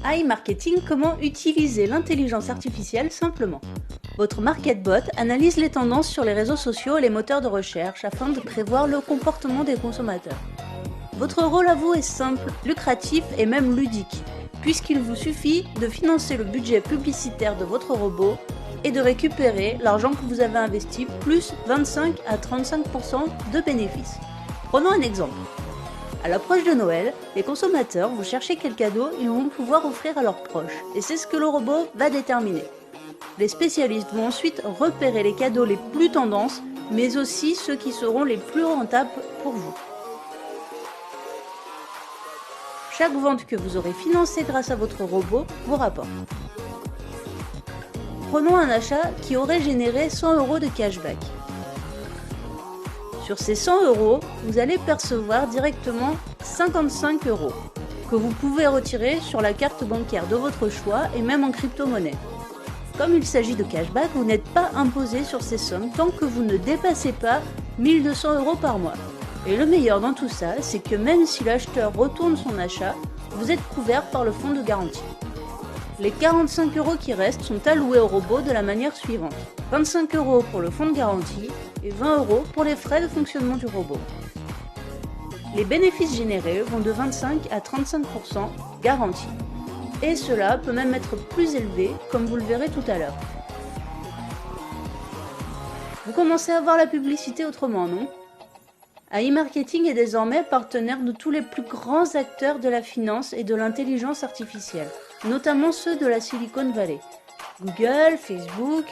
iMarketing, comment utiliser l'intelligence artificielle simplement. Votre MarketBot analyse les tendances sur les réseaux sociaux et les moteurs de recherche afin de prévoir le comportement des consommateurs. Votre rôle à vous est simple, lucratif et même ludique, puisqu'il vous suffit de financer le budget publicitaire de votre robot et de récupérer l'argent que vous avez investi plus 25 à 35% de bénéfices. Prenons un exemple. À l'approche de Noël, les consommateurs vont chercher quel cadeau ils vont pouvoir offrir à leurs proches, et c'est ce que le robot va déterminer. Les spécialistes vont ensuite repérer les cadeaux les plus tendances, mais aussi ceux qui seront les plus rentables pour vous. Chaque vente que vous aurez financée grâce à votre robot vous rapporte. Prenons un achat qui aurait généré 100 € de cashback. Sur ces 100 €, vous allez percevoir directement 55 € que vous pouvez retirer sur la carte bancaire de votre choix et même en crypto-monnaie. Comme il s'agit de cashback, vous n'êtes pas imposé sur ces sommes tant que vous ne dépassez pas 1200 € par mois. Et le meilleur dans tout ça, c'est que même si l'acheteur retourne son achat, vous êtes couvert par le fonds de garantie. Les 45 € qui restent sont alloués au robot de la manière suivante. 25 € pour le fonds de garantie et 20 € pour les frais de fonctionnement du robot. Les bénéfices générés vont de 25 à 35% garantis. Et cela peut même être plus élevé, comme vous le verrez tout à l'heure. Vous commencez à voir la publicité autrement, non ? iMarketing est désormais partenaire de tous les plus grands acteurs de la finance et de l'intelligence artificielle, notamment ceux de la Silicon Valley. Google, Facebook,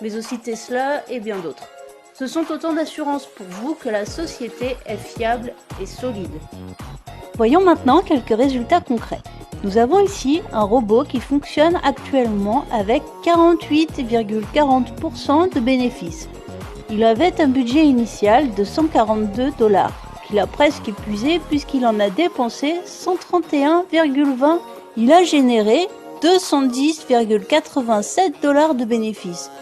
mais aussi Tesla et bien d'autres. Ce sont autant d'assurances pour vous que la société est fiable et solide. Voyons maintenant quelques résultats concrets. Nous avons ici un robot qui fonctionne actuellement avec 48,40% de bénéfices. Il avait un budget initial de 142 $, qu'il a presque épuisé puisqu'il en a dépensé 131,20 $. Il a généré 210,87 $ de bénéfices.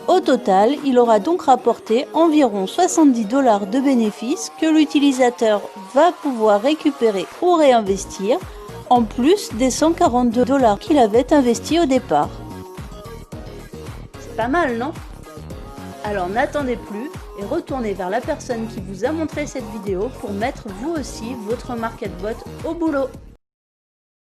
Au total, il aura donc rapporté environ 70 $ de bénéfices que l'utilisateur va pouvoir récupérer ou réinvestir, en plus des 142 $ qu'il avait investis au départ. C'est pas mal, non ? Alors n'attendez plus et retournez vers la personne qui vous a montré cette vidéo pour mettre vous aussi votre MarketBot au boulot.